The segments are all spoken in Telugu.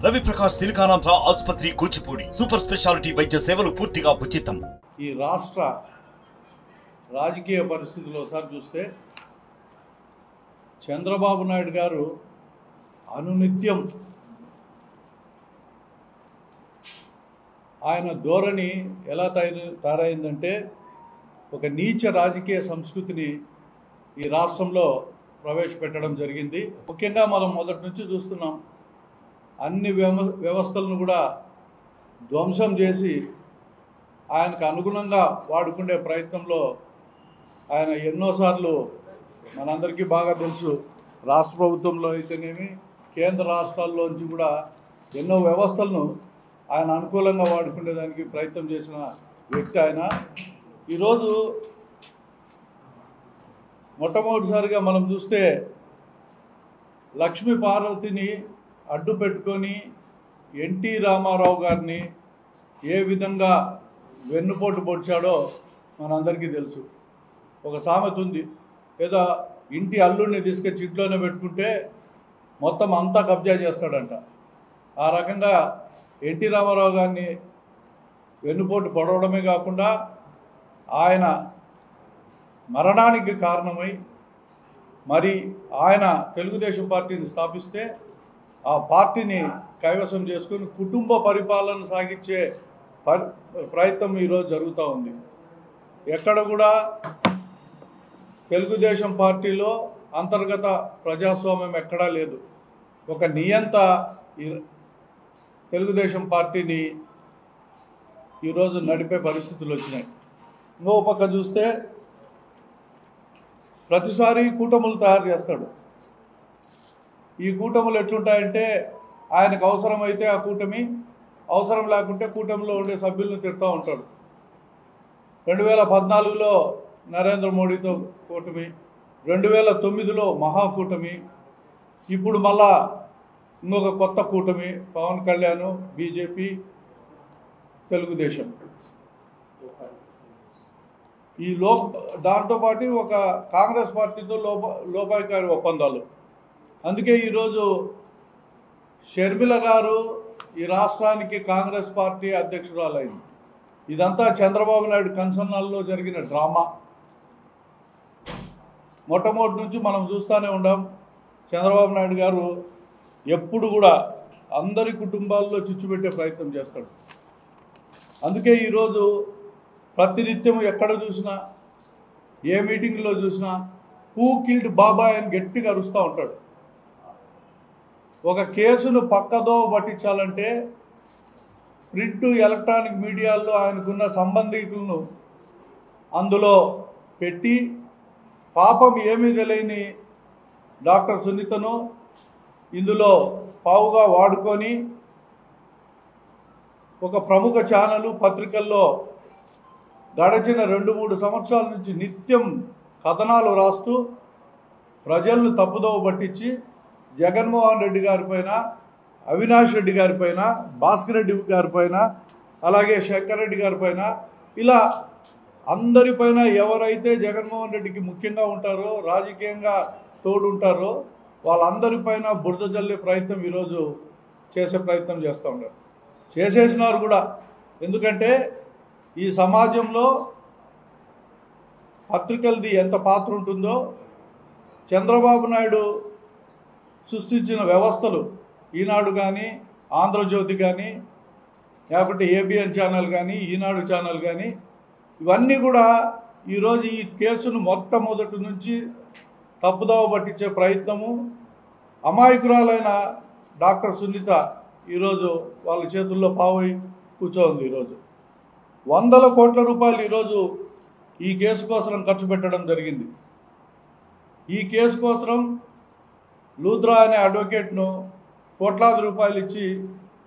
రవి ప్రకాష్ సిలికానాంధ్ర ఆసుపత్రి కూచిపూడి సూపర్ స్పెషాలిటీ వైద్య సేవలు పూర్తిగా ఉచితం. ఈ రాష్ట్ర రాజకీయ పరిస్థితుల్లో ఒకసారి చూస్తే చంద్రబాబు నాయుడు గారు అనునిత్యం ఆయన ధోరణి ఎలా తయారైందంటే ఒక నీచ రాజకీయ సంస్కృతిని ఈ రాష్ట్రంలో ప్రవేశపెట్టడం జరిగింది. ముఖ్యంగా మనం మొదటి నుంచి చూస్తున్నాం, అన్ని వ్యవస్థలను కూడా ధ్వంసం చేసి ఆయనకు అనుగుణంగా వాడుకునే ప్రయత్నంలో ఆయన ఎన్నోసార్లు మనందరికీ బాగా తెలుసు, రాష్ట్ర ప్రభుత్వంలో అయితేనేమి కేంద్ర రాష్ట్రాల్లోంచి కూడా ఎన్నో వ్యవస్థలను ఆయన అనుకూలంగా వాడుకునేదానికి ప్రయత్నం చేసిన వ్యక్తి ఆయన. ఈరోజు మొట్టమొదటిసారిగా మనం చూస్తే లక్ష్మీ పార్వతిని అడ్డు పెట్టుకొని ఎన్టీ రామారావు గారిని ఏ విధంగా వెన్నుపోటు పొడిచాడో మనందరికీ తెలుసు. ఒక సామెత ఉంది, ఏదో ఇంటి అల్లుడిని తీసుకొచ్చి ఇంట్లోనే పెట్టుకుంటే మొత్తం అంతా కబ్జా చేస్తాడంట. ఆ రకంగా ఎన్టీ రామారావు గారిని వెన్నుపోటు పొడవడమే కాకుండా ఆయన మరణానికి కారణమై మరి ఆయన తెలుగుదేశం పార్టీని స్థాపిస్తే ఆ పార్టీని కైవసం చేసుకుని కుటుంబ పరిపాలన సాగించే ప్రయత్నం ఈరోజు జరుగుతూ ఉంది. ఎక్కడ కూడా తెలుగుదేశం పార్టీలో అంతర్గత ప్రజాస్వామ్యం ఎక్కడా లేదు. ఒక నియంత తెలుగుదేశం పార్టీని ఈరోజు నడిపే పరిస్థితులు వచ్చినాయి. ఇంకో పక్క చూస్తే ప్రతిసారి కూటములు తయారు చేస్తాడు. ఈ కూటములు ఎట్లుంటాయంటే ఆయనకు అవసరమైతే ఆ కూటమి, అవసరం లేకుంటే కూటమిలో ఉండే సభ్యులను తిడుతూ ఉంటాడు. 2014లో నరేంద్ర మోడీతో కూటమి, 2009లో మహాకూటమి, ఇప్పుడు మళ్ళా ఇంకొక కొత్త కూటమి, పవన్ కళ్యాణ్, బీజేపీ, తెలుగుదేశం. ఈ దాంతోపాటు ఒక కాంగ్రెస్ పార్టీతో లోపాయికారి ఒప్పందాలు. అందుకే ఈరోజు షర్మిల గారు ఈ రాష్ట్రానికి కాంగ్రెస్ పార్టీ అధ్యక్షురాలైంది. ఇదంతా చంద్రబాబు నాయుడు కన్సర్నాల్లో జరిగిన డ్రామా. మొట్టమొదటి నుంచి మనం చూస్తూనే ఉన్నాం, చంద్రబాబు నాయుడు గారు ఎప్పుడు కూడా అందరి కుటుంబాల్లో చిచ్చుపెట్టే ప్రయత్నం చేస్తాడు. అందుకే ఈరోజు ప్రతినిత్యం ఎక్కడ చూసినా, ఏ మీటింగ్లో చూసినా హూ కిల్డ్ బాబాయ్ అని గట్టిగా అరుస్తూ ఉంటాడు. ఒక కేసును పక్కదో పట్టించాలంటే ప్రింట్, ఎలక్ట్రానిక్ మీడియాల్లో ఆయనకున్న సంబంధికులను అందులో పెట్టి పాపం ఏమీ తెలియని డాక్టర్ సునీతను ఇందులో పావుగా వాడుకొని ఒక ప్రముఖ ఛానలు, పత్రికల్లో గడిచిన 2-3 సంవత్సరాల నుంచి నిత్యం కథనాలు రాస్తూ ప్రజలను తప్పుదోవ పట్టించి జగన్మోహన్ రెడ్డి గారిపైన, అవినాష్ రెడ్డి గారిపైన, భాస్కర్ రెడ్డి గారిపైన, అలాగే శంకర్ రెడ్డి గారిపైన, ఇలా అందరిపైన ఎవరైతే జగన్మోహన్ రెడ్డికి ముఖ్యంగా ఉంటారో, రాజకీయంగా తోడుంటారో వాళ్ళందరిపైన బురద జల్లే ప్రయత్నం ఈరోజు చేసే ప్రయత్నం చేస్తూ ఉన్నారు. చేసేసినారు కూడా. ఎందుకంటే ఈ సమాజంలో పత్రికలది ఎంత పాత్ర ఉంటుందో, చంద్రబాబు నాయుడు సృష్టించిన వ్యవస్థలు, ఈనాడు కానీ, ఆంధ్రజ్యోతి కానీ, లేకపోతే ఏబిఎన్ ఛానల్ కానీ, ఈనాడు ఛానల్ కానీ, ఇవన్నీ కూడా ఈరోజు ఈ కేసును మొట్టమొదటి నుంచి తప్పుదోవ పట్టించే ప్రయత్నము. అమాయకురాలైన డాక్టర్ సునీత ఈరోజు వాళ్ళ చేతుల్లో పావై కూర్చోంది. ఈరోజు 100 కోట్ల రూపాయలు ఈరోజు ఈ కేసు కోసం ఖర్చు పెట్టడం జరిగింది. ఈ కేసు కోసం లూత్రా అనే అడ్వకేట్ను కోట్లాది రూపాయలు ఇచ్చి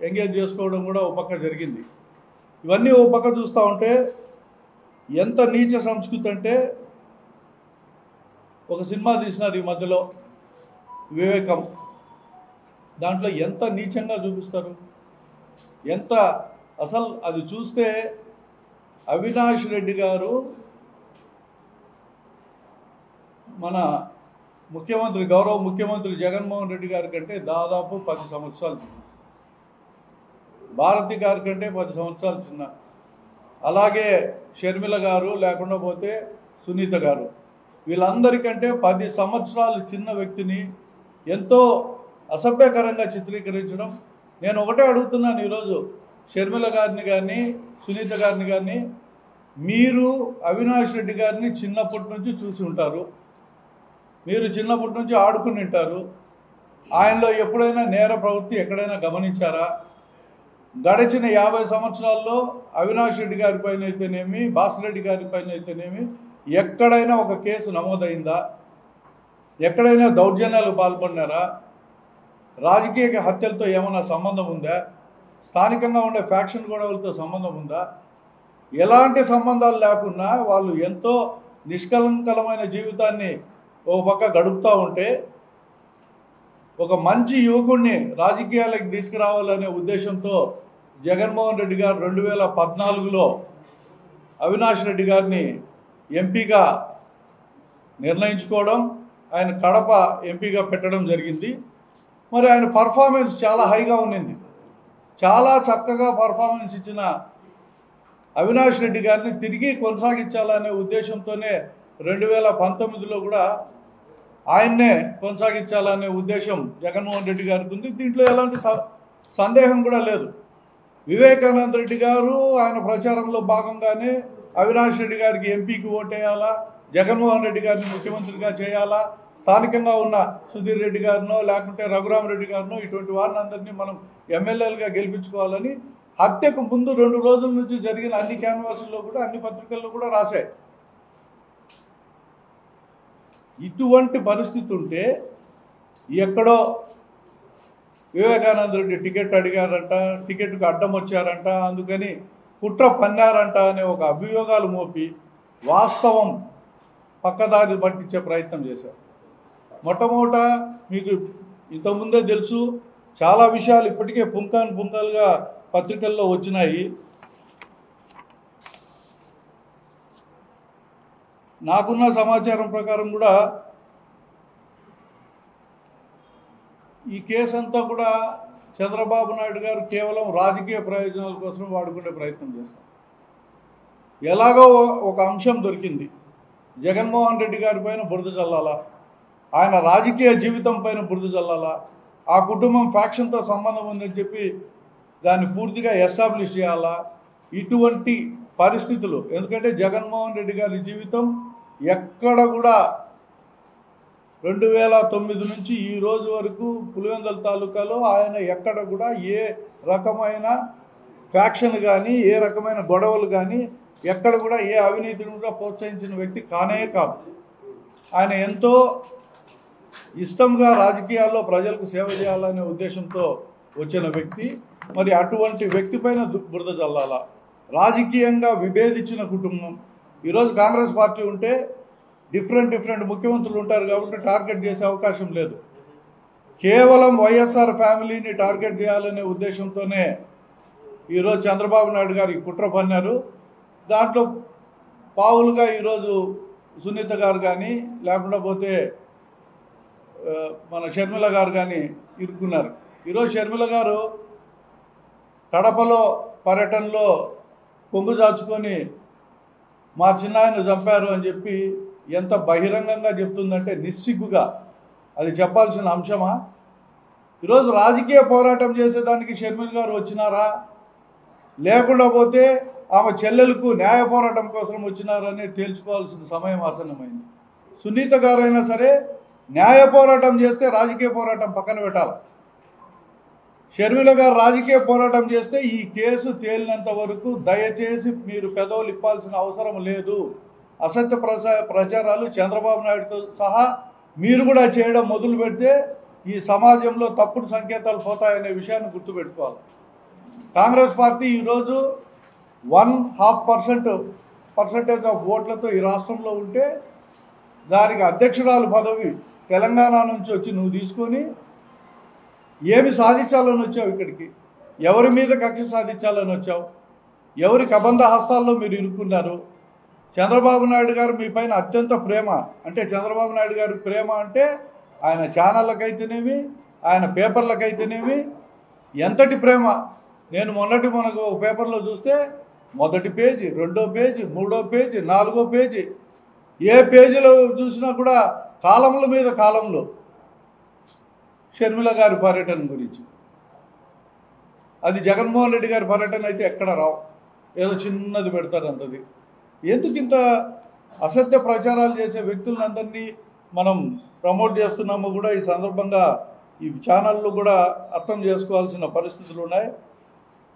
ఎంగేజ్ చేసుకోవడం కూడా ఒక పక్క జరిగింది. ఇవన్నీ ఒక పక్క చూస్తూ ఉంటే ఎంత నీచ సంస్కృతి అంటే, ఒక సినిమా తీసినారు ఈ మధ్యలో, వివేకం. దాంట్లో ఎంత నీచంగా చూపిస్తారు, ఎంత అసలు అది చూస్తే అవినాష్ రెడ్డి గారు మన ముఖ్యమంత్రి, గౌరవ ముఖ్యమంత్రి జగన్మోహన్ రెడ్డి గారి కంటే దాదాపు 10 సంవత్సరాలు భారతి గారి కంటే 10 సంవత్సరాలు చిన్న. అలాగే షర్మిల గారు, లేకుండా పోతే సునీత గారు, వీళ్ళందరికంటే 10 సంవత్సరాలు చిన్న వ్యక్తిని ఎంతో అసభ్యకరంగా చిత్రీకరించడం. నేను ఒకటే అడుగుతున్నాను ఈరోజు షర్మిల గారిని కానీ సునీత గారిని కానీ, మీరు అవినాష్ రెడ్డి గారిని చిన్నప్పటి నుంచి చూసి ఉంటారు, మీరు చిన్నప్పటి నుంచి ఆడుకుని ఉంటారు. ఆయనలో ఎప్పుడైనా నేర ప్రవృత్తి ఎక్కడైనా గమనించారా? గడిచిన 50 సంవత్సరాల్లో అవినాష్ రెడ్డి గారి పైన అయితేనేమి, భాస్కర్ రెడ్డి గారి పైన అయితేనేమి ఎక్కడైనా ఒక కేసు నమోదైందా? ఎక్కడైనా దౌర్జన్యాలు పాల్పడినారా? రాజకీయ హత్యలతో ఏమైనా సంబంధం ఉందా? స్థానికంగా ఉండే ఫ్యాక్షన్ గొడవలతో సంబంధం ఉందా? ఎలాంటి సంబంధాలు లేకున్నా వాళ్ళు ఎంతో నిష్కలంకలమైన జీవితాన్ని ఓ పక్క గడుపుతూ ఉంటే, ఒక మంచి యువకుడిని రాజకీయాలకు తీసుకురావాలనే ఉద్దేశంతో జగన్మోహన్ రెడ్డి గారు 2014లో అవినాష్ రెడ్డి గారిని ఎంపీగా నిర్ణయించుకోవడం, ఆయన కడప ఎంపీగా పెట్టడం జరిగింది. మరి ఆయన పర్ఫార్మెన్స్ చాలా హైగా ఉన్నింది. చాలా చక్కగా పర్ఫార్మెన్స్ ఇచ్చిన అవినాష్ రెడ్డి గారిని తిరిగి కొనసాగించాలనే ఉద్దేశంతోనే 2019లో కూడా ఆయన్నే కొనసాగించాలనే ఉద్దేశం జగన్మోహన్ రెడ్డి గారికి ఉంది. దీంట్లో ఎలాంటి సందేహం కూడా లేదు. వివేకానంద రెడ్డి గారు ఆయన ప్రచారంలో భాగంగానే అవినాష్ రెడ్డి గారికి ఎంపీకి ఓటేయాలా, జగన్మోహన్ రెడ్డి గారిని ముఖ్యమంత్రిగా చేయాలా, స్థానికంగా ఉన్న సుధీర్ రెడ్డి గారినో లేకుంటే రఘురామరెడ్డి గారినో ఇటువంటి వారిని అందరినీ మనం ఎమ్మెల్యేలుగా గెలిపించుకోవాలని హత్యకు ముందు 2 రోజుల నుంచి జరిగిన అన్ని క్యాన్వాసుల్లో కూడా, అన్ని పత్రికల్లో కూడా రాశాయి. ఇటువంటి పరిస్థితి ఉంటే ఎక్కడో వివేకానంద రెడ్డి టికెట్ అడిగారంట, టికెట్కు అడ్డం వచ్చారంట, అందుకని కుట్ర పన్నారంట అనే ఒక అభియోగాలు మోపి వాస్తవం పక్కదారి పట్టించే ప్రయత్నం చేశారు. మొట్టమొదట మీకు ఇంతకుముందే తెలుసు, చాలా విషయాలు ఇప్పటికే పుంకాలుగా పత్రికల్లో వచ్చినాయి. నాకున్న సమాచారం ప్రకారం కూడా ఈ కేసు అంతా కూడా చంద్రబాబు నాయుడు గారు కేవలం రాజకీయ ప్రయోజనాల కోసం వాడుకునే ప్రయత్నం చేస్తారు. ఎలాగో ఒక అంశం దొరికింది, జగన్మోహన్ రెడ్డి గారి పైన బురద చల్లాలా, ఆయన రాజకీయ జీవితం పైన బురద చల్లాలా, ఆ కుటుంబం ఫ్యాక్షన్తో సంబంధం ఉందని చెప్పి దాన్ని పూర్తిగా ఎస్టాబ్లిష్ చేయాలా. ఇటువంటి పరిస్థితులు, ఎందుకంటే జగన్మోహన్ రెడ్డి గారి జీవితం ఎక్కడ కూడా 2009 నుంచి ఈ రోజు వరకు పులివెందుల తాలూకాలో ఆయన ఎక్కడ కూడా ఏ రకమైన ఫ్యాక్షన్ కానీ, ఏ రకమైన గొడవలు కానీ, ఎక్కడ కూడా ఏ అవినీతిని కూడా ప్రోత్సహించిన వ్యక్తి కానే కాదు. ఆయన ఎంతో ఇష్టంగా రాజకీయాల్లో ప్రజలకు సేవ చేయాలనే ఉద్దేశంతో వచ్చిన వ్యక్తి. మరి అటువంటి వ్యక్తి పైన బురద చల్లాలా? రాజకీయంగా విభేదించిన కుటుంబం. ఈరోజు కాంగ్రెస్ పార్టీ ఉంటే డిఫరెంట్ ముఖ్యమంత్రులు ఉంటారు కాబట్టి టార్గెట్ చేసే అవకాశం లేదు. కేవలం వైఎస్ఆర్ ఫ్యామిలీని టార్గెట్ చేయాలనే ఉద్దేశంతోనే ఈరోజు చంద్రబాబు నాయుడు గారికి కుట్ర పన్నారు. దాంట్లో పావులుగా ఈరోజు సునీత గారు కానీ, లేకుండా పోతే మన షర్మిల గారు కానీ ఇరుక్కున్నారు. ఈరోజు షర్మిల గారు కడపలో పర్యటనలో కొంగు దాచుకొని మా చిన్నాయన చంపారు అని చెప్పి ఎంత బహిరంగంగా చెప్తుందంటే నిస్సిగ్గుగా. అది చెప్పాల్సిన అంశమా? ఈరోజు రాజకీయ పోరాటం చేసేదానికి షర్మిల గారు వచ్చినారా, లేకుండా పోతే ఆమె చెల్లెలకు న్యాయ పోరాటం కోసం వచ్చినారని తేల్చుకోవాల్సిన సమయం ఆసన్నమైంది. సునీత గారైనా సరే న్యాయ పోరాటం చేస్తే రాజకీయ పోరాటం పక్కన పెట్టాలి. షర్మిల గారు రాజకీయ పోరాటం చేస్తే ఈ కేసు తేలినంత వరకు దయచేసి మీరు పెదవులు ఇప్పాల్సిన అవసరం లేదు. అసత్య ప్రచారాలు చంద్రబాబు నాయుడుతో సహా మీరు కూడా చేయడం మొదలు పెడితే ఈ సమాజంలో తప్పుడు సంకేతాలు పోతాయనే విషయాన్ని గుర్తుపెట్టుకోవాలి. కాంగ్రెస్ పార్టీ ఈరోజు 1.5% ఆఫ్ ఓట్లతో ఈ రాష్ట్రంలో ఉంటే దానికి అధ్యక్షురాలు పదవి తెలంగాణ నుంచి వచ్చి నువ్వు తీసుకొని ఏమి సాధించాలని వచ్చావు? ఇక్కడికి ఎవరి మీద కక్ష సాధించాలని వచ్చావు? ఎవరి కబంధ హస్తాల్లో మీరు ఇరుక్కున్నారు? చంద్రబాబు నాయుడు గారు మీ పైన అత్యంత ప్రేమ. అంటే చంద్రబాబు నాయుడు గారి ప్రేమ అంటే ఆయన ఛానళ్ళకైతేనేమి, ఆయన పేపర్లకైతేనేమి ఎంతటి ప్రేమ. నేను మనకు ఒక పేపర్లో చూస్తే మొదటి పేజీ, రెండో పేజీ, మూడో పేజీ, నాలుగో పేజీ, ఏ పేజీలో చూసినా కూడా కాలంల మీద కాలంలో షర్మిల గారి పర్యటన గురించి. అది జగన్మోహన్ రెడ్డి గారి పర్యటన అయితే ఎక్కడ రావు, ఏదో చిన్నది పెడతారు అంతది. ఎందుకు ఇంత అసత్య ప్రచారాలు చేసే వ్యక్తులందరినీ మనం ప్రమోట్ చేస్తున్నామో కూడా ఈ సందర్భంగా ఈ ఛానళ్ళు కూడా అర్థం చేసుకోవాల్సిన పరిస్థితులు ఉన్నాయి.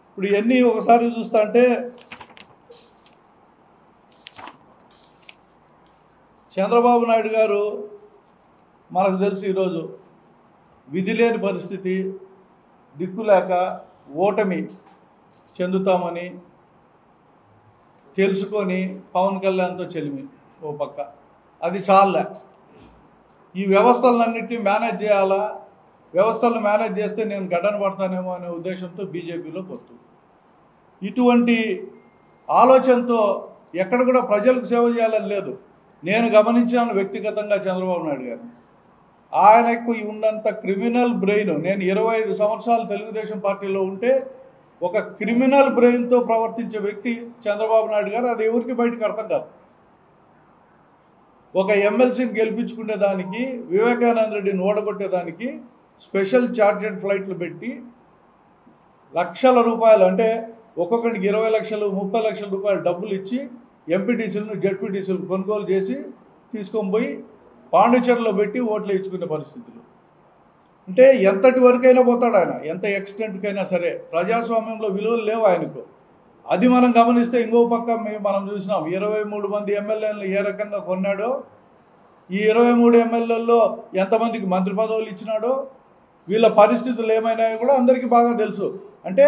ఇప్పుడు ఇవన్నీ ఒకసారి చూస్తా అంటే చంద్రబాబు నాయుడు గారు మనకు తెలుసు ఈరోజు విధి లేని పరిస్థితి, దిక్కులేక ఓటమి చెందుతామని తెలుసుకొని పవన్ కళ్యాణ్తో చెలిమి ఓ పక్క. అది చాలే, ఈ వ్యవస్థలన్నింటినీ మేనేజ్ చేయాలా, వ్యవస్థలను మేనేజ్ చేస్తే నేను గడ్డన పడతానేమో అనే ఉద్దేశంతో బీజేపీలో పొత్తు. ఇటువంటి ఆలోచనతో ఎక్కడ కూడా ప్రజలకు సేవ చేయాలని లేదు. నేను గమనించాను వ్యక్తిగతంగా చంద్రబాబు నాయుడు గారిని. ఆయనకు ఉన్నంత క్రిమినల్ బ్రెయిన్, నేను 25 సంవత్సరాలు తెలుగుదేశం పార్టీలో ఉంటే ఒక క్రిమినల్ బ్రెయిన్తో ప్రవర్తించే వ్యక్తి చంద్రబాబు నాయుడు గారు. అది ఎవరికి బయటకు అర్థం కాదు. ఒక ఎమ్మెల్సీని గెలిపించుకునేదానికి, వివేకానంద రెడ్డిని ఓడగొట్టేదానికి స్పెషల్ చార్టెడ్ ఫ్లైట్లు పెట్టి లక్షల రూపాయలు, అంటే ఒక్కొక్కరికి 20 లక్షలు 30 లక్షల రూపాయలు డబ్బులు ఇచ్చి ఎంపీటీసీలను జెడ్పీటీసీలను కొనుగోలు చేసి తీసుకొని పోయి పాండిచేరిలో పెట్టి ఓట్లు ఇచ్చుకునే పరిస్థితులు. అంటే ఎంతటి వరకైనా పోతాడు ఆయన, ఎంత ఎక్స్టెంట్కైనా సరే. ప్రజాస్వామ్యంలో విలువలు లేవు ఆయనకు. అది మనం గమనిస్తే ఇంకో పక్క మనం చూసినాం 23 మంది ఎమ్మెల్యేలను ఏ రకంగా కొన్నాడో, ఈ 23 ఎమ్మెల్యేల్లో ఎంతమందికి మంత్రి పదవులు ఇచ్చినాడో, వీళ్ళ పరిస్థితులు ఏమైనాయో కూడా అందరికీ బాగా తెలుసు. అంటే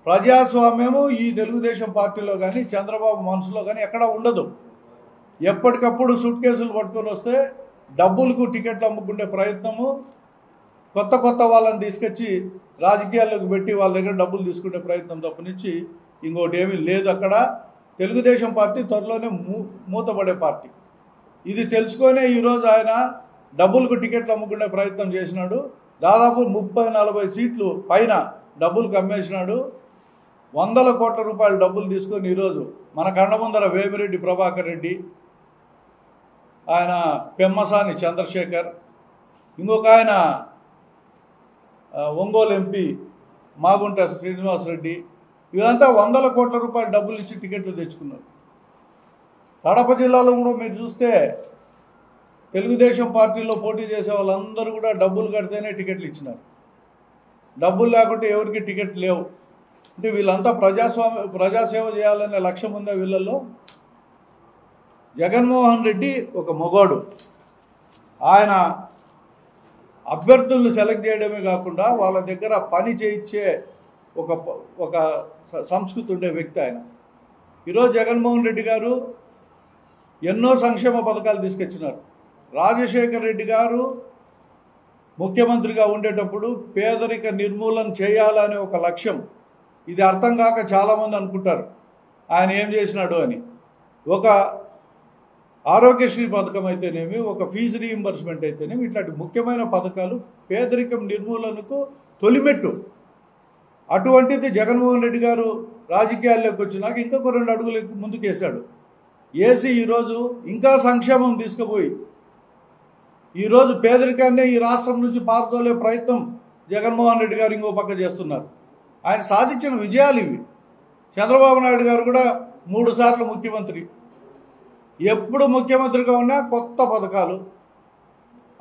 ప్రజాస్వామ్యము ఈ తెలుగుదేశం పార్టీలో కానీ చంద్రబాబు మనసులో కానీ ఎక్కడా ఉండదు. ఎప్పటికప్పుడు సూట్ కేసులు పట్టుకొని వస్తే డబ్బులకు టికెట్లు అమ్ముకునే ప్రయత్నము, కొత్త వాళ్ళని తీసుకొచ్చి రాజకీయాల్లోకి పెట్టి వాళ్ళ దగ్గర డబ్బులు తీసుకునే ప్రయత్నం తప్పనిచ్చి ఇంకోటి ఏమీ లేదు. అక్కడ తెలుగుదేశం పార్టీ త్వరలోనే మూతపడే పార్టీ. ఇది తెలుసుకొనే ఈరోజు ఆయన డబ్బులకు టికెట్లు అమ్ముకునే ప్రయత్నం చేసినాడు. దాదాపు 30-40 సీట్లు పైన డబ్బులకు అమ్మేసినాడు. 100 కోట్ల రూపాయల డబ్బులు తీసుకొని ఈరోజు మన కళ్ళ ముందర వేమిరెడ్డి ప్రభాకర్ రెడ్డి, ఆయన పెమ్మసాని చంద్రశేఖర్, ఇంకొక ఆయన ఒంగోలు ఎంపీ మాగుంట శ్రీనివాసరెడ్డి, వీళ్ళంతా 100 కోట్ల రూపాయల డబ్బులు ఇచ్చి టికెట్లు తెచ్చుకున్నారు. కడప జిల్లాలో కూడా మీరు చూస్తే తెలుగుదేశం పార్టీలో పోటీ చేసే వాళ్ళందరూ కూడా డబ్బులు కడితేనే టికెట్లు ఇచ్చినారు. డబ్బులు లేకుంటే ఎవరికి టికెట్ లేవు. అంటే వీళ్ళంతా ప్రజాసేవ చేయాలనే లక్ష్యం ఉందా వీళ్ళల్లో? జగన్మోహన్ రెడ్డి ఒక మొగాడు. ఆయన అభ్యర్థులను సెలెక్ట్ చేయడమే కాకుండా వాళ్ళ దగ్గర పని చేయించే ఒక సంస్కృతి ఉండే వ్యక్తి ఆయన. ఈరోజు జగన్మోహన్ రెడ్డి గారు ఎన్నో సంక్షేమ పథకాలు తీసుకొచ్చినారు. రాజశేఖర్ రెడ్డి గారు ముఖ్యమంత్రిగా ఉండేటప్పుడు పేదరిక నిర్మూలన చేయాలనే ఒక లక్ష్యం. ఇది అర్థం కాక చాలామంది అనుకుంటారు ఆయన ఏం చేసినాడు అని. ఒక ఆరోగ్యశ్రీ పథకం అయితేనేమి, ఒక ఫీజు రీయింబర్స్మెంట్ అయితేనేమి, ఇట్లాంటి ముఖ్యమైన పథకాలు పేదరికం నిర్మూలనకు తొలిమెట్టు. అటువంటిది జగన్మోహన్ రెడ్డి గారు రాజకీయాల్లోకి వచ్చినాక ఇంకొక 2 అడుగులు ముందుకేశాడు. ఏసీ ఈరోజు ఇంకా సంక్షేమం తీసుకుపోయి ఈరోజు పేదరికాన్ని ఈ రాష్ట్రం నుంచి పారదోలే ప్రయత్నం జగన్మోహన్ రెడ్డి గారు ఇంకో పక్క చేస్తున్నారు. ఆయన సాధించిన విజయాలు ఇవి. చంద్రబాబు నాయుడు గారు కూడా 3 సార్లు ముఖ్యమంత్రి. ఎప్పుడు ముఖ్యమంత్రిగా ఉన్నా కొత్త పథకాలు,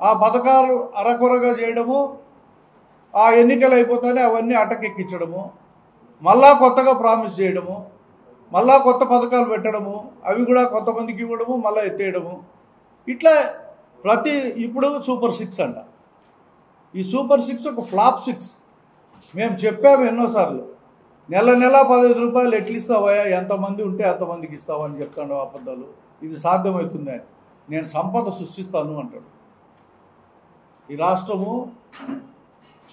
ఆ పథకాలు అరకొరగా చేయడము, ఆ ఎన్నికలు అయిపోతానే అవన్నీ అటకెక్కించడము, మళ్ళా కొత్తగా ప్రామిస్ చేయడము, మళ్ళా కొత్త పథకాలు పెట్టడము, అవి కూడా కొంతమందికి ఇవ్వడము, మళ్ళీ ఎత్తేయడము. ఇట్లా ఇప్పుడు సూపర్ 6 అంట. ఈ సూపర్ 6 ఒక ఫ్లాప్ 6. మేము చెప్పాము ఎన్నోసార్లు, నెల 15 రూపాయలు ఎట్లు ఇస్తావయ్యా, ఎంతమంది ఉంటే అంతమందికి ఇస్తావు అని చెప్తాడు అబద్ధాలు. ఇది సాధ్యమవుతుంది. నేను సంపద సృష్టిస్తాను అంటాడు. ఈ రాష్ట్రము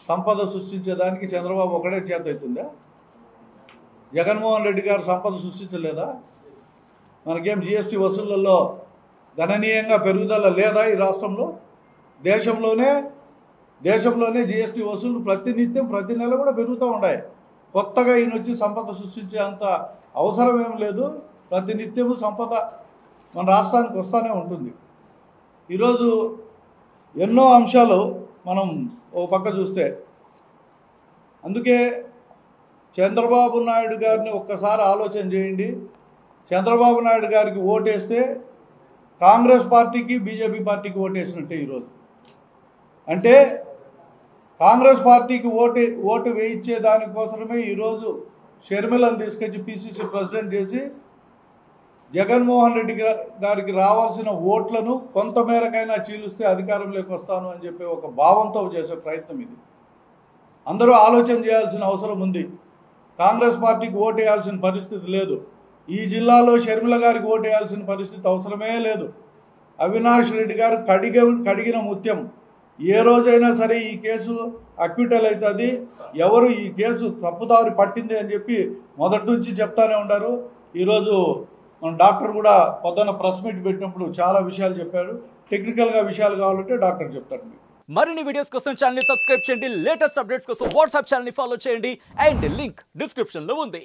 సంపద సృష్టించేదానికి చంద్రబాబు ఒకడే చేత అవుతుందా? జగన్మోహన్ రెడ్డి గారు సంపద సృష్టించలేదా? మనకేం జిఎస్టీ వసూళ్లలో గణనీయంగా పెరుగుదల లేదా ఈ రాష్ట్రంలో? దేశంలోనే జిఎస్టీ వసూళ్లు ప్రతినిత్యం ప్రతి నెల కూడా పెరుగుతూ ఉన్నాయి. కొత్తగా ఈయన వచ్చి సంపద సృష్టించే అంత అవసరం ఏం లేదు. ప్రతినిత్యము సంపద మన రాష్ట్రానికి వస్తూనే ఉంటుంది. ఈరోజు ఎన్నో అంశాలు మనం ఓ పక్క చూస్తే, అందుకే చంద్రబాబు నాయుడు గారిని ఒక్కసారి ఆలోచన చేయండి. చంద్రబాబు నాయుడు గారికి ఓటేస్తే కాంగ్రెస్ పార్టీకి బీజేపీ పార్టీకి ఓటేసినట్టే ఈరోజు. అంటే కాంగ్రెస్ పార్టీకి ఓటు వేయించే దానికోసమే ఈరోజు షర్మిలను తీసుకొచ్చి పిసిసి ప్రెసిడెంట్ చేసి జగన్మోహన్ రెడ్డి గారికి రావాల్సిన ఓట్లను కొంతమేరకైనా చీలిస్తే అధికారంలోకి వస్తాను అని చెప్పి ఒక భావంతో చేసే ప్రయత్నం ఇది. అందరూ ఆలోచన చేయాల్సిన అవసరం ఉంది. కాంగ్రెస్ పార్టీకి ఓటు వేయాల్సిన పరిస్థితి లేదు. ఈ జిల్లాలో షర్మిల గారికి ఓటు వేయాల్సిన పరిస్థితి అవసరమే లేదు. అవినాష్ రెడ్డి గారు కడిగిన ముత్యం. ఏ రోజైనా సరే ఈ కేసు అక్విటల్ అవుతుంది, ఎవరు ఈ కేసు తప్పుదారి పట్టింది అని చెప్పి మొదటి నుంచి చెప్తానే ఉంటారు. ఈరోజు మన డాక్టర్ కూడా పొద్దున్న ప్రెస్ మీట్ పెట్టినప్పుడు చాలా విషయాలు చెప్పాడు. టెక్నికల్గా విషయాలు కావాలంటే డాక్టర్ చెప్తాడు మీకు. మరిన్ని వీడియోస్ కోసం ఛానల్ ని సబ్స్క్రైబ్ చేయండి. లేటెస్ట్ అప్డేట్స్ కోసం వాట్సాప్ ఛానల్ ని ఫాలో చేయండి. అండ్ లింక్ డిస్క్రిప్షన్ లో ఉంది.